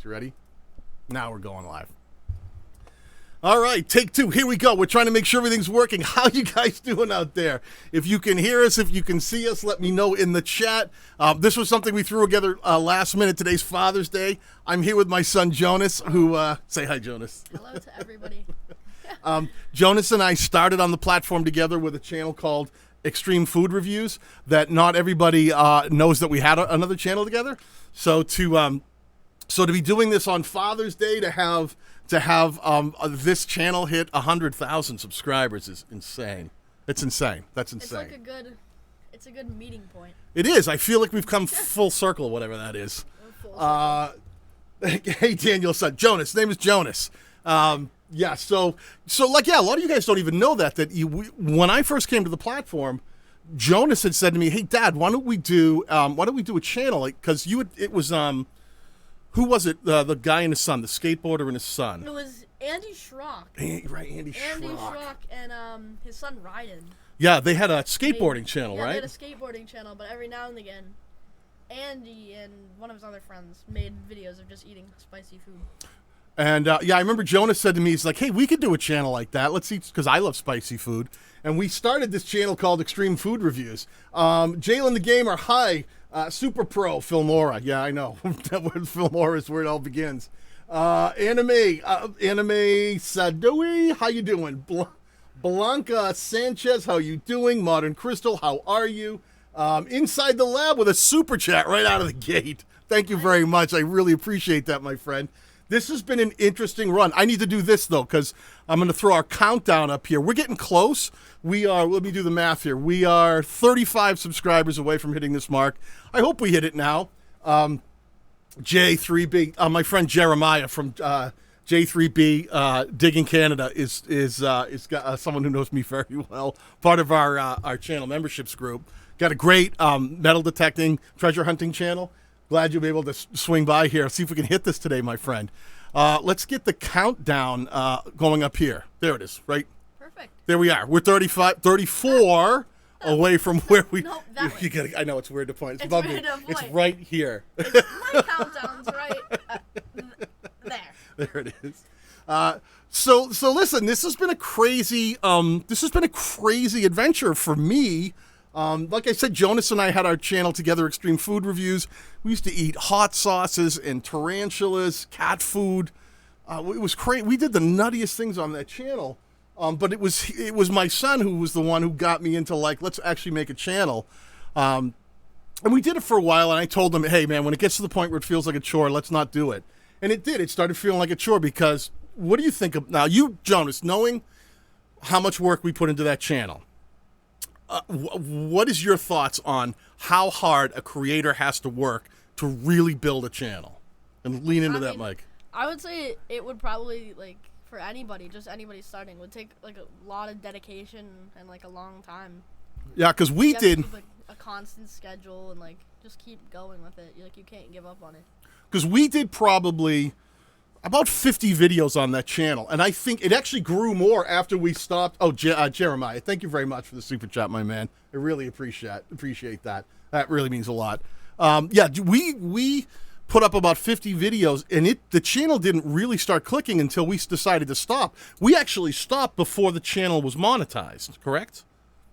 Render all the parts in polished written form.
You ready? Now we're going live. All right, take two. Here we go. We're trying to make sure everything's working. How you guys doing out there? If you can hear us, if you can see us, let me know in the chat. This was something we threw together last minute. Today's Father's Day. I'm here with my son, Jonas, who... say hi, Jonas. Hello to everybody. Jonas and I started on the platform together with a channel called Extreme Food Reviews that not everybody knows that we had another channel together. So to be doing this on Father's Day, to have this channel hit 100,000 subscribers is insane. It's insane. That's insane. It's a good meeting point. It is. I feel like we've come full circle, whatever that is. Hey, Daniel's son, Jonas. His name is Jonas. Yeah, so a lot of you guys don't even know that when I first came to the platform, Jonas had said to me, "Hey, Dad, why don't we do a channel?" Because who was it? The guy and his son, the skateboarder and his son. It was Andy Schrock. Right, Andy Schrock and his son Ryden. Yeah, they had a skateboarding channel, right? Yeah, they had a skateboarding channel, but every now and again, Andy and one of his other friends made videos of just eating spicy food. And, I remember Jonas said to me, he's like, "Hey, we could do a channel like that. Let's eat," because I love spicy food. And we started this channel called Extreme Food Reviews. Jalen the Gamer, hi. Super Pro, Filmora. Yeah, I know. Filmora is where it all begins. Anime Sadoi, how you doing? Blanca Sanchez, how you doing? Modern Crystal, how are you? Inside the Lab with a super chat right out of the gate. Thank you very much. I really appreciate that, my friend. This has been an interesting run. I need to do this, though, because I'm going to throw our countdown up here. We're getting close. Let me do the math here. We are 35 subscribers away from hitting this mark. I hope we hit it now. J3B, my friend Jeremiah from J3B Digging Canada is someone who knows me very well, part of our channel memberships group. Got a great metal detecting, treasure hunting channel. Glad you'll be able to swing by here. See if we can hit this today, my friend. Let's get the countdown going up here. There it is, right? Perfect. There we are. We're 34 away from where we... No, that way. I know, it's weird to point. It's weird to point. It's right here. My countdown's right there. There it is. So listen, this has been a crazy adventure for me. Like I said, Jonas and I had our channel together, Extreme Food Reviews. We used to eat hot sauces and tarantulas, cat food. It was crazy. We did the nuttiest things on that channel. But it was my son who was the one who got me into, like, let's actually make a channel. And we did it for a while, and I told him, "Hey, man, when it gets to the point where it feels like a chore, let's not do it." And it did. It started feeling like a chore because what do you think of... Now, you, Jonas, knowing how much work we put into that channel, what is your thoughts on how hard a creator has to work to really build a channel? And lean into that, Mike. I would say it would probably, like, for anybody, just anybody starting, would take, like, a lot of dedication and, like, a long time. Yeah, because we did... Keep, like, a constant schedule and, like, just keep going with it. Like, you can't give up on it. Because we did probably about 50 videos on that channel, and I think it actually grew more after we stopped. Oh, Jeremiah, thank you very much for the super chat, my man. I really appreciate that. That really means a lot. Yeah, we put up about 50 videos, and the channel didn't really start clicking until we decided to stop. We actually stopped before the channel was monetized, correct?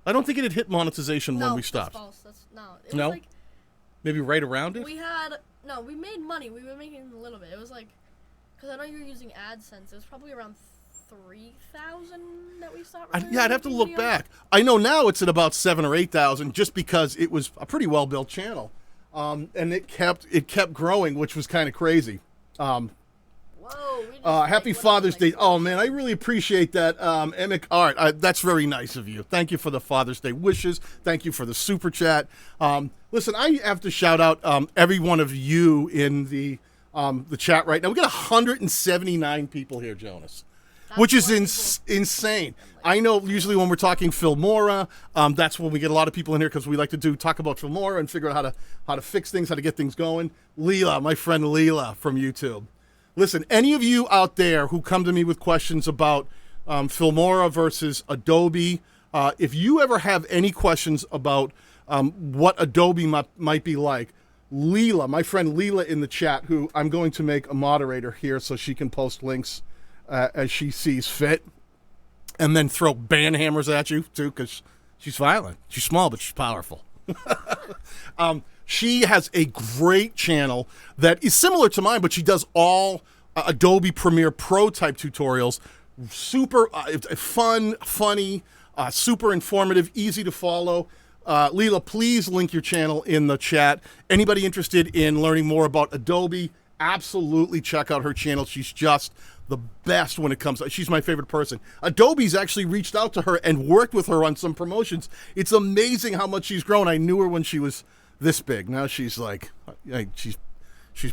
I don't think it had hit monetization when we stopped. That's false. It no? was like, maybe right around it? we made money. We were making a little bit. It was like, because I know you're using AdSense. It was probably around 3,000 that we stopped. Yeah, I'd have to look back. I know now it's at about 7,000 or 8,000, just because it was a pretty well built channel, and it kept growing, which was kind of crazy. Whoa! Happy Father's Day! Oh man, I really appreciate that, Emic Art. That's very nice of you. Thank you for the Father's Day wishes. Thank you for the super chat. Listen, I have to shout out every one of you in the chat right now. We got 179 people here, Jonas, which is insane. I know usually when we're talking Filmora, that's when we get a lot of people in here because we like to talk about Filmora and figure out how to fix things, how to get things going. Leela, my friend Leela from YouTube. Listen, any of you out there who come to me with questions about Filmora versus Adobe, if you ever have any questions about what Adobe might be like, Leela, my friend Leela in the chat, who I'm going to make a moderator here so she can post links as she sees fit, and then throw ban hammers at you too, because she's violent. She's small, but she's powerful. She has a great channel that is similar to mine, but she does all Adobe Premiere Pro type tutorials. Super fun, funny, super informative, easy to follow. Leela, please link your channel in the chat. Anybody interested in learning more about Adobe, absolutely check out her channel. She's just the best when it comes. She's my favorite person. Adobe's actually reached out to her and worked with her on some promotions. It's amazing how much she's grown. I knew her when she was this big. Now she's like she's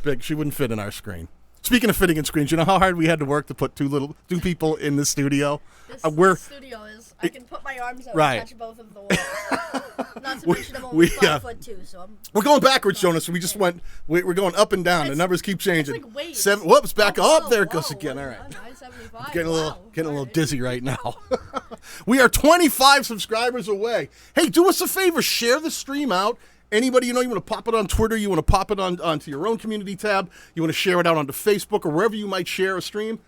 big. She wouldn't fit in our screen. Speaking of fitting in screens, you know how hard we had to work to put two people in the studio? This studio is, I can put my arms out and touch both of the walls. Not to mention I'm only 5'2", so we're going backwards, Jonas. We just went, we're going up and down. The numbers keep changing. It's like waves. Whoops, back up. There it goes again. All right. 975. Getting a little dizzy right now. We are 25 subscribers away. Hey, do us a favor. Share the stream out. Anybody you want to pop it on Twitter, you want to pop it onto your own community tab, you want to share it out onto Facebook or wherever you might share a stream,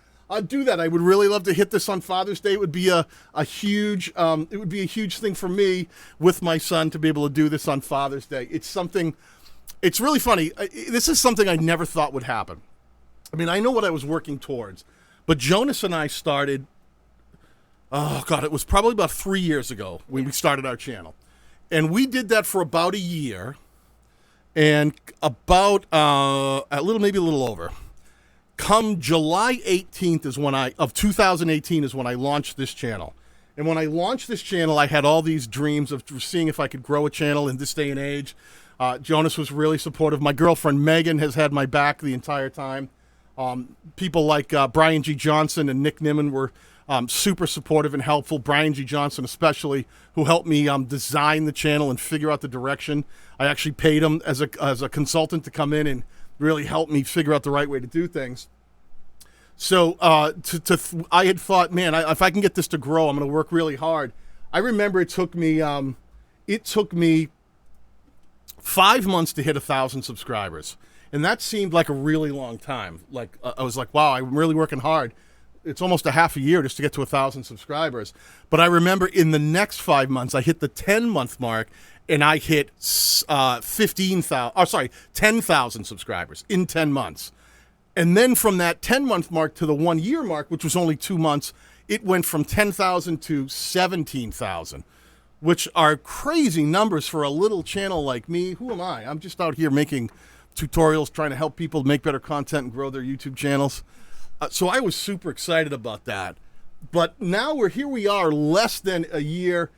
do that. I would really love to hit this on Father's Day. It would be a huge thing for me with my son to be able to do this on Father's Day. It's really funny. This is something I never thought would happen. I mean, I know what I was working towards, but Jonas and I started, it was probably about 3 years ago when we started our channel. And we did that for about a year, and about maybe a little over. Come July 18th of 2018 is when I launched this channel. And when I launched this channel, I had all these dreams of seeing if I could grow a channel in this day and age. Jonas was really supportive. My girlfriend Megan has had my back the entire time. People like Brian G. Johnson and Nick Nimmin were super supportive and helpful. Brian G. Johnson especially, who helped me design the channel and figure out the direction. I actually paid him as a consultant to come in and really help me figure out the right way to do things. So I had thought, man, if I can get this to grow, I'm going to work really hard. I remember it took me 5 months to hit 1,000 subscribers. And that seemed like a really long time. Like I was like, wow, I'm really working hard. It's almost a half a year just to get to 1,000 subscribers. But I remember in the next 5 months, I hit the 10-month mark, and I hit 10,000 subscribers in 10 months. And then from that 10-month mark to the 1 year mark, which was only 2 months, it went from 10,000 to 17,000, which are crazy numbers for a little channel like me. Who am I? I'm just out here making tutorials, trying to help people make better content and grow their YouTube channels. So I was super excited about that. But now we are, less than a year.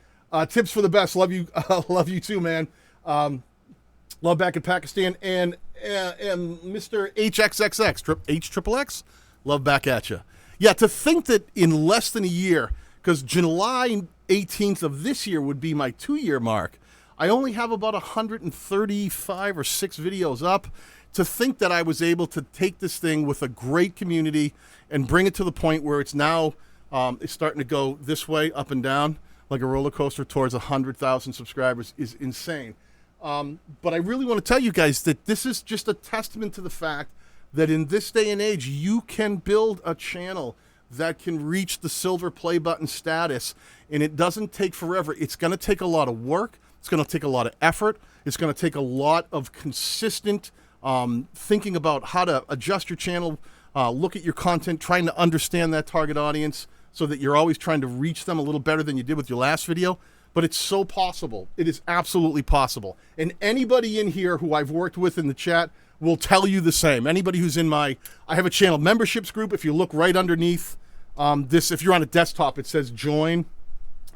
Tips for the best. Love you. Love you too, man. Love back in Pakistan. And Mr. HXXX, H-triple-X, love back at you. Yeah, to think that in less than a year, because July 18th of this year would be my 2-year mark, I only have about 135 or 6 videos up. To think that I was able to take this thing with a great community and bring it to the point where it's now it's starting to go this way, up and down, like a roller coaster towards 100,000 subscribers is insane. But I really want to tell you guys that this is just a testament to the fact that in this day and age, you can build a channel that can reach the silver play button status, and it doesn't take forever. It's going to take a lot of work. It's going to take a lot of effort. It's going to take a lot of consistent thinking about how to adjust your channel, look at your content, trying to understand that target audience so that you're always trying to reach them a little better than you did with your last video. But it's so possible. It is absolutely possible. And anybody in here who I've worked with in the chat will tell you the same. Anybody who's in I have a channel memberships group. If you look right underneath this, if you're on a desktop, it says join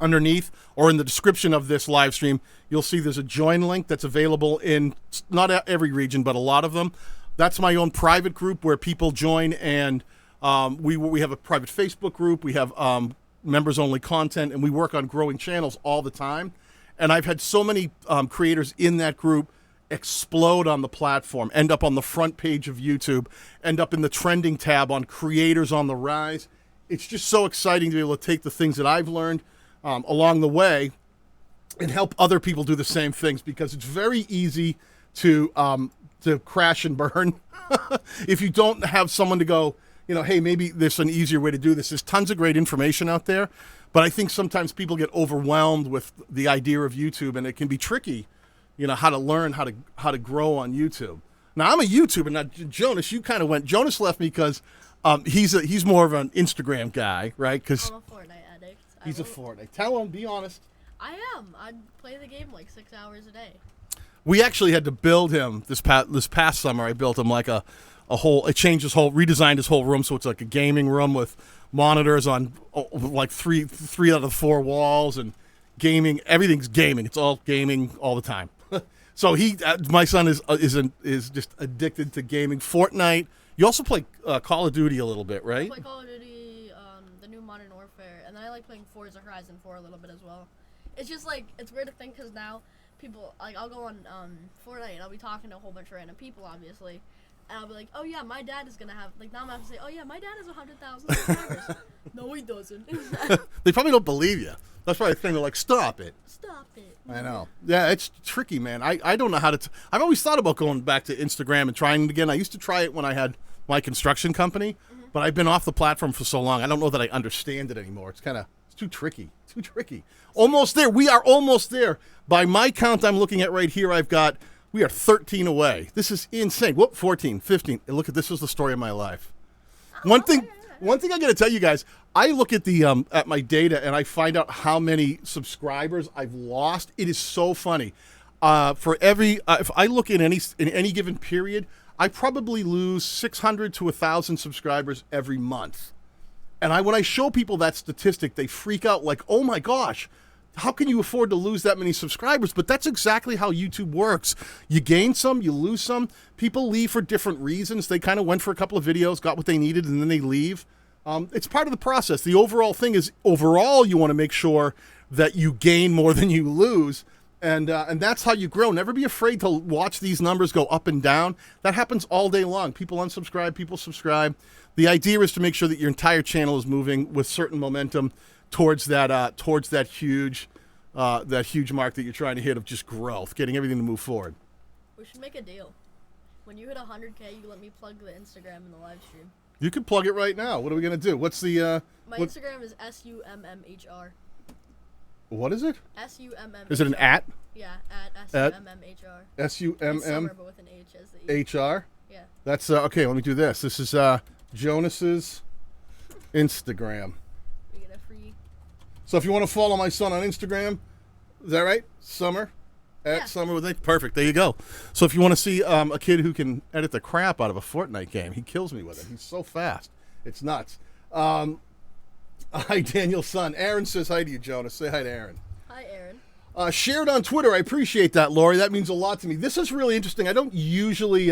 underneath, or in the description of this live stream, you'll see there's a join link that's available in not every region, but a lot of them. That's my own private group where people join, and we have a private Facebook group. We have members only content, and we work on growing channels all the time. And I've had so many creators in that group explode on the platform, end up on the front page of YouTube, end up in the trending tab on creators on the rise. It's just so exciting to be able to take the things that I've learned along the way and help other people do the same things, because it's very easy to to crash and burn. If you don't have someone to go, hey, maybe there's an easier way to do this. There's tons of great information out there, but I think sometimes people get overwhelmed with the idea of YouTube, and it can be tricky, how to learn how to grow on YouTube. Now, I'm a YouTuber. Now, Jonas, you kind of went. Jonas left me because he's more of an Instagram guy, right? Because I'm a Fortnite addict. he's a Fortnite. Tell him, be honest. I am. I play the game like 6 hours a day. We actually had to build him this past summer. I built him like a whole. It changed redesigned his whole room, so it's like a gaming room with monitors on like three out of the 4 walls and gaming. Everything's gaming. It's all gaming all the time. So my son is just addicted to gaming. Fortnite. You also play Call of Duty a little bit, right? I play Call of Duty, the new Modern Warfare, and then I like playing Forza Horizon 4 a little bit as well. It's just like it's weird to think because now people like I'll go on Fortnite and I'll be talking to a whole bunch of random people, obviously, and I'll be like, oh yeah, my dad is gonna have now I'm gonna have to say, oh yeah, my dad has 100,000 subscribers. No, he doesn't. They probably don't believe you. That's why I think they're like, stop it. Stop it. I know. Yeah, it's tricky, man. I don't know how to. I've always thought about going back to Instagram and trying it again. I used to try it when I had my construction company, but I've been off the platform for so long. I don't know that I understand it anymore. It's too tricky. Too tricky. Almost there. We are almost there. By my count, I'm looking at right here. We are 13 away. This is insane. 14, 15. And look at this is the story of my life. One thing I got to tell you guys. I look at at my data and I find out how many subscribers I've lost. It is so funny. For every if I look in any given period, I probably lose 600 to 1,000 subscribers every month. And when I show people that statistic, they freak out like, "Oh my gosh, how can you afford to lose that many subscribers?" But that's exactly how YouTube works. You gain some, you lose some. People leave for different reasons. They kind of went for a couple of videos, got what they needed, and then they leave. It's part of the process. The overall thing is, you want to make sure that you gain more than you lose, and that's how you grow. Never be afraid to watch these numbers go up and down. That happens all day long. People unsubscribe, people subscribe. The idea is to make sure that your entire channel is moving with certain momentum towards that huge mark that you're trying to hit of just growth, getting everything to move forward. We should make a deal. When you hit 100K, you let me plug the Instagram in the live stream. You can plug it right now. What are we gonna do? What's the? My Instagram is SUMMHR. What is it? SUMMHR. Is it an at? Yeah, at SUMMHR. SUMM. Summer, but with an H as the E. HR. Yeah. That's okay. Let me do this. This is Jonas's Instagram. We get a free. So if you want to follow my son on Instagram, is that right? Summer. Yeah. Summer with it. Perfect. There you go. So if you want to see a kid who can edit the crap out of a Fortnite game, he kills me with it. He's so fast. It's nuts. Hi, Daniel's son. Aaron says hi to you, Jonas. Say hi to Aaron. Hi, Aaron. Shared on Twitter. I appreciate that, Lori. That means a lot to me. This is really interesting. I don't usually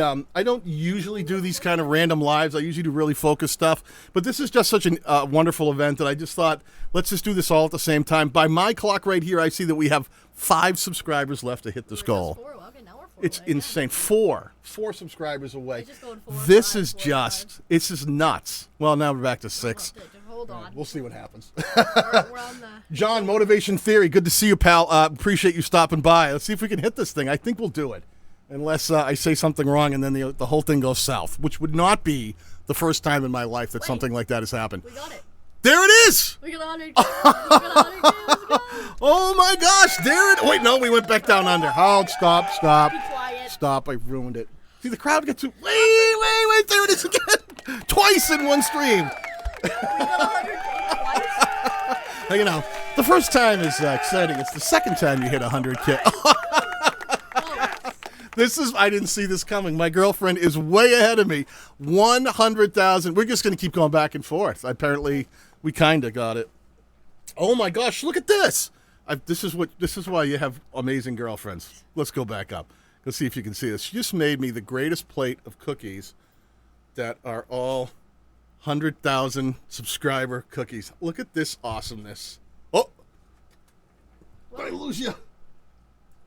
do these kind of random lives. I usually do really focused stuff. But this is just such a wonderful event that I just thought, let's just do this all at the same time. By my clock right here, I see that we have 5 subscribers left to hit this goal. 4. Okay, now we're 4 It's away. insane. 4 subscribers away. Just going 4, This 5, is 4, just, it's just nuts. Well, now we're back to 6. Hold on. We'll see what happens. We're on the. John, Motivation Theory, good to see you, pal. Appreciate you stopping by. Let's see if we can hit this thing. I think we'll do it. Unless I say something wrong and then the whole thing goes south, which would not be the first time in my life that something like that has happened. We got it. There it is! We got 100K. We got 100K. Let's go. Oh my gosh, there it Wait, no, we went back down under. Hold, stop. Be quiet. Stop, I ruined it. See, the crowd gets to... Wait, there it is again. Twice in one stream. We got 100K twice. You know, the first time is exciting. It's the second time you hit 100K. I didn't see this coming. My girlfriend is way ahead of me. 100,000. We're just going to keep going back and forth. Apparently, we kind of got it. Oh my gosh, look at this. This is why you have amazing girlfriends. Let's go back up. Let's see if you can see this. She just made me the greatest plate of cookies that are all 100,000 subscriber cookies. Look at this awesomeness. Oh, did I lose you?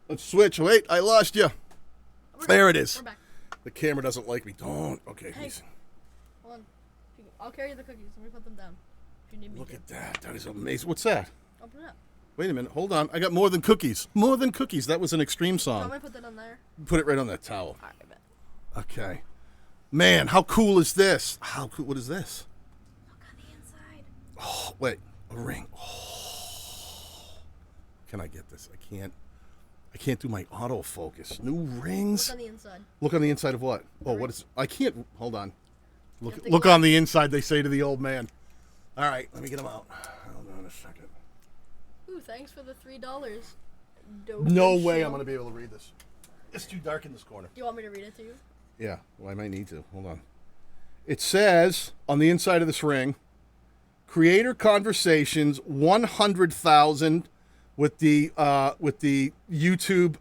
Let's switch. Wait, I lost you. There it is. We're back. The camera doesn't like me. Don't. Okay. Hey. Hold on. I'll carry the cookies. Let me put them down. If you need me Look to. at that. That is amazing. What's that? Open it up. Wait a minute. Hold on. I got more than cookies. More than cookies. That was an extreme I'm song. gonna put that on there. Put it right on that towel. Alright, I bet. Okay. Man, how cool is this? How cool? What is this? Look on the inside. Oh, wait. A ring. Oh. Can I get this? I can't do my autofocus. New rings. Look on the inside. Look on the inside of what? Oh, what is? I can't. Hold on. Look. to Look go- on the inside. They say to the old man. All right. Let me get them out. Hold on a second. Ooh, thanks for the $3. No way I'm gonna be able to read this. It's too dark in this corner. Do you want me to read it to you? Yeah, well, I might need to. Hold on. It says on the inside of this ring, Creator Conversations 100,000 with the YouTube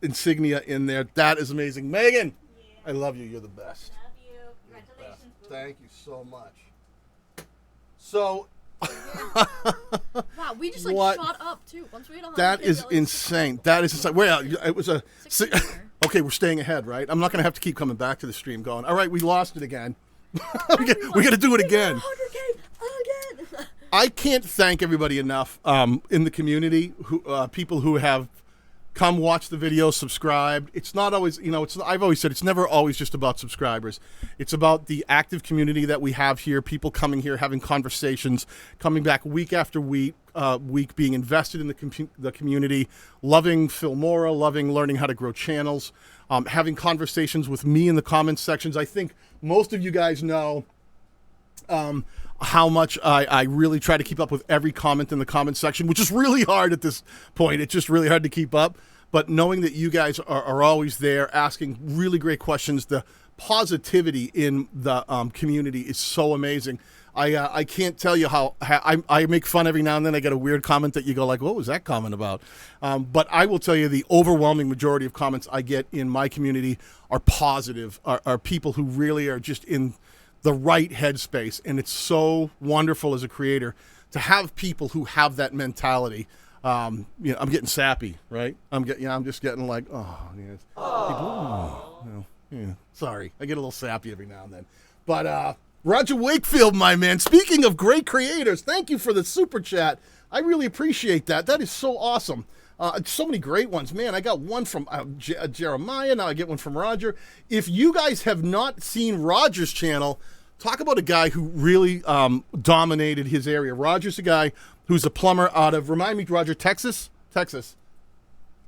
insignia in there. That is amazing, Megan. Yeah. I love you. You're the best. Love you. Congratulations. Boo. Thank you so much. So Wow, we just like What? shot up too. Once we hit 100, that is insane. That is insane. Well, it was a. 16. Okay, we're staying ahead, right? I'm not going to have to keep coming back to the stream going, all right, we lost it again. we got to do it again. 100K again. I can't thank everybody enough in the community, who people who have come watch the video, subscribed. It's not always, I've always said it's never always just about subscribers. It's about the active community that we have here, people coming here, having conversations, coming back week after week, being invested in the community, loving Filmora, loving learning how to grow channels, having conversations with me in the comments sections. I think most of you guys know how much I really try to keep up with every comment in the comment section, which is really hard at this point. It's just really hard to keep up. But knowing that you guys are always there asking really great questions, the positivity in the community is so amazing. I can't tell you how I make fun every now and then. I get a weird comment that you go like, what was that comment about? But I will tell you the overwhelming majority of comments I get in my community are positive, are people who really are just in the right headspace. And it's so wonderful as a creator to have people who have that mentality. I'm getting sappy, right? I'm just getting like, sorry. I get a little sappy every now and then. But Roger Wakefield, my man, speaking of great creators, thank you for the super chat. I really appreciate that. That is so awesome. So many great ones. Man, I got one from Jeremiah. Now I get one from Roger. If you guys have not seen Roger's channel, talk about a guy who really dominated his area. Roger's a guy who's a plumber out of, remind me, Roger, Texas? Texas.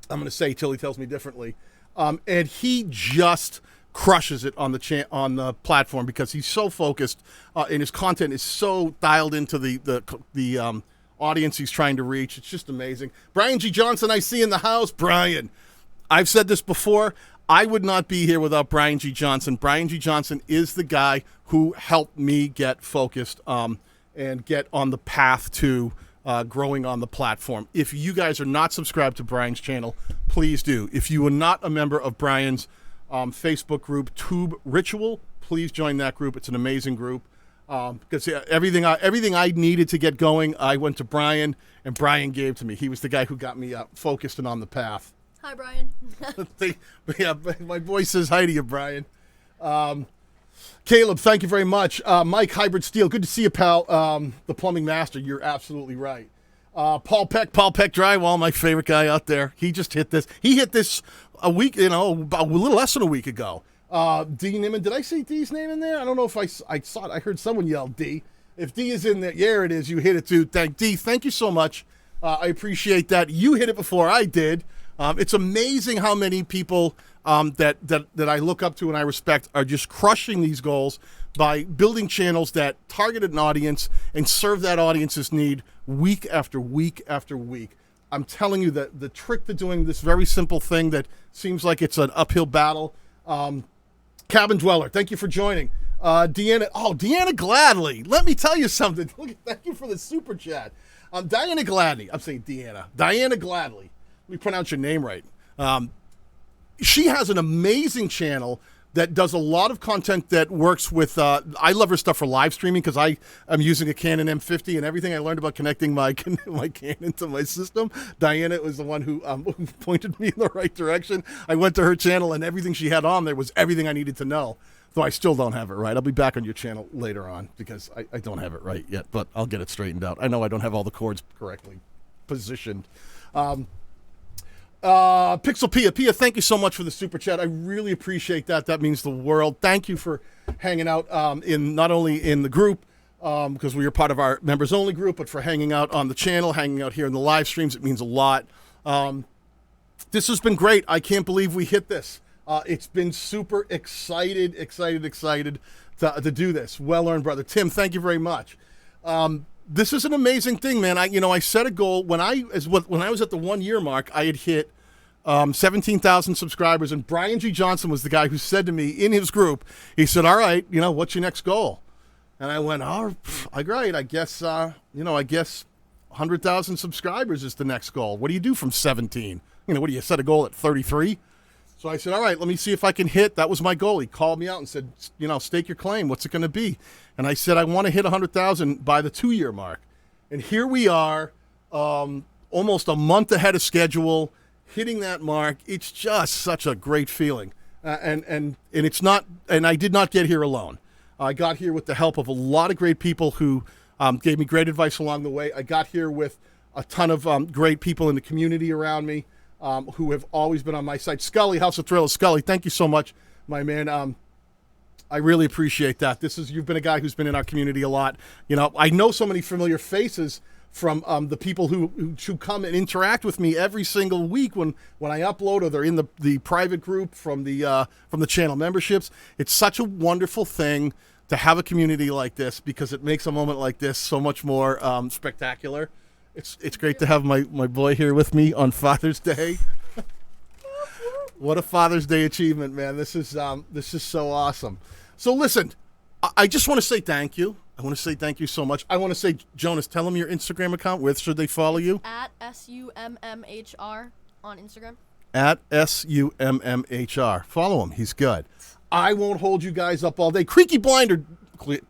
I'm going to say till he tells me differently. And he just crushes it on the platform because he's so focused and his content is so dialed into the audience he's trying to reach. It's just amazing. Brian G. Johnson, I see in the house. Brian, I've said this before. I would not be here without Brian G. Johnson. Brian G. Johnson is the guy who helped me get focused and get on the path to growing on the platform. If you guys are not subscribed to Brian's channel, please do. If you are not a member of Brian's Facebook group, Tube Ritual, please join that group. It's an amazing group. Because everything I needed to get going, I went to Brian, and Brian gave to me. He was the guy who got me focused and on the path. Hi, Brian. Yeah, my boy says hi to you, Brian. Caleb, thank you very much. Mike Hybrid Steel, good to see you, pal. The plumbing master, you're absolutely right. Paul Peck Drywall, my favorite guy out there. He just hit this. He hit this a week, about a little less than a week ago. D. Niman, did I say D's name in there? I don't know if I saw it. I heard someone yell D. If D is in there, yeah, it is. You hit it too. Thank you so much. I appreciate that. You hit it before I did. It's amazing how many people that I look up to and I respect are just crushing these goals by building channels that target an audience and serve that audience's need week after week after week. I'm telling you that the trick to doing this very simple thing that seems like it's an uphill battle. Cabin Dweller, thank you for joining. Deanna Gladly, let me tell you something. Thank you for the super chat. Diana Gladney, I'm saying Deanna. Diana Gladly, let me pronounce your name right. She has an amazing channel that does a lot of content that works with, I love her stuff for live streaming because I am using a Canon M50 and everything I learned about connecting my Canon to my system. Diana was the one who pointed me in the right direction. I went to her channel and everything she had on there was everything I needed to know. Though I still don't have it right. I'll be back on your channel later on because I don't have it right yet, but I'll get it straightened out. I know I don't have all the cords correctly positioned. Pixel Pia, thank you so much for the super chat. I really appreciate that. That means the world. Thank you for hanging out in not only in the group because we are part of our members only group, but for hanging out on the channel, hanging out here in the live streams. It means a lot. This has been great. I can't believe we hit this. It's been super excited to do this. Well earned, brother. Tim, thank you very much. This is an amazing thing, man. I set a goal when I was at the 1 year mark. I had hit 17,000 subscribers, and Brian G. Johnson was the guy who said to me in his group, he said, "All right, what's your next goal?" And I went, "Oh, great. I guess 100,000 subscribers is the next goal. What do you do from 17? What do you set a goal at 33?" So I said, "All right, let me see if I can hit." That was my goal. He called me out and said, "Stake your claim. What's it going to be?" And I said, "I want to hit 100,000 by the 2 year mark." And here we are, almost a month ahead of schedule, hitting that mark. It's just such a great feeling. And it's not, and I did not get here alone. I got here with the help of a lot of great people who gave me great advice along the way. I got here with a ton of great people in the community around me. Who have always been on my side. Scully, House of Thrills. Scully, thank you so much, my man. I really appreciate that. You've been a guy who's been in our community a lot. I know so many familiar faces from the people who come and interact with me every single week when I upload, or they're in the private group from the channel memberships. It's such a wonderful thing to have a community like this because it makes a moment like this so much more spectacular. It's great to have my boy here with me on Father's Day. What a Father's Day achievement, man. This is so awesome. So listen, I just want to say thank you. I want to say thank you so much. I want to say, Jonas, tell them your Instagram account. Where should they follow you? At SUMMHR on Instagram. At SUMMHR. Follow him. He's good. I won't hold you guys up all day. Creaky Blinder,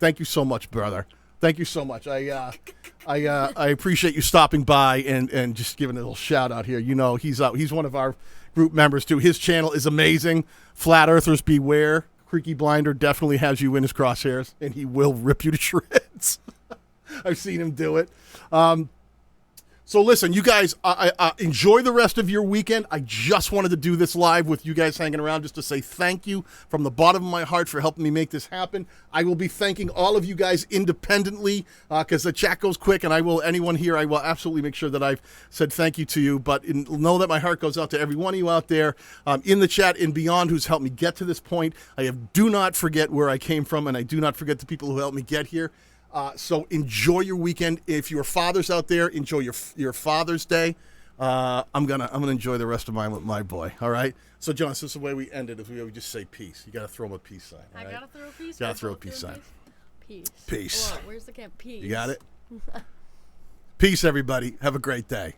thank you so much, brother. Thank you so much. I appreciate you stopping by and just giving a little shout out here. He's one of our group members too. His channel is amazing. Flat Earthers Beware. Creaky Blinder definitely has you in his crosshairs, and he will rip you to shreds. I've seen him do it. So listen, you guys, enjoy the rest of your weekend. I just wanted to do this live with you guys hanging around just to say thank you from the bottom of my heart for helping me make this happen. I will be thanking all of you guys independently because the chat goes quick, and I will absolutely make sure that I've said thank you to you. But know that my heart goes out to every one of you out there in the chat and beyond who's helped me get to this point. Do not forget where I came from, and I do not forget the people who helped me get here. So enjoy your weekend. If you're fathers out there, enjoy your Father's Day. I'm gonna enjoy the rest of mine with my boy. All right. So Jonas, this is the way we end it. If we just say peace, you gotta throw him a peace sign. All right? I gotta throw a peace. Gotta throw a peace sign. Peace. Peace. Whoa, where's the camp? Peace. You got it. Peace, everybody. Have a great day.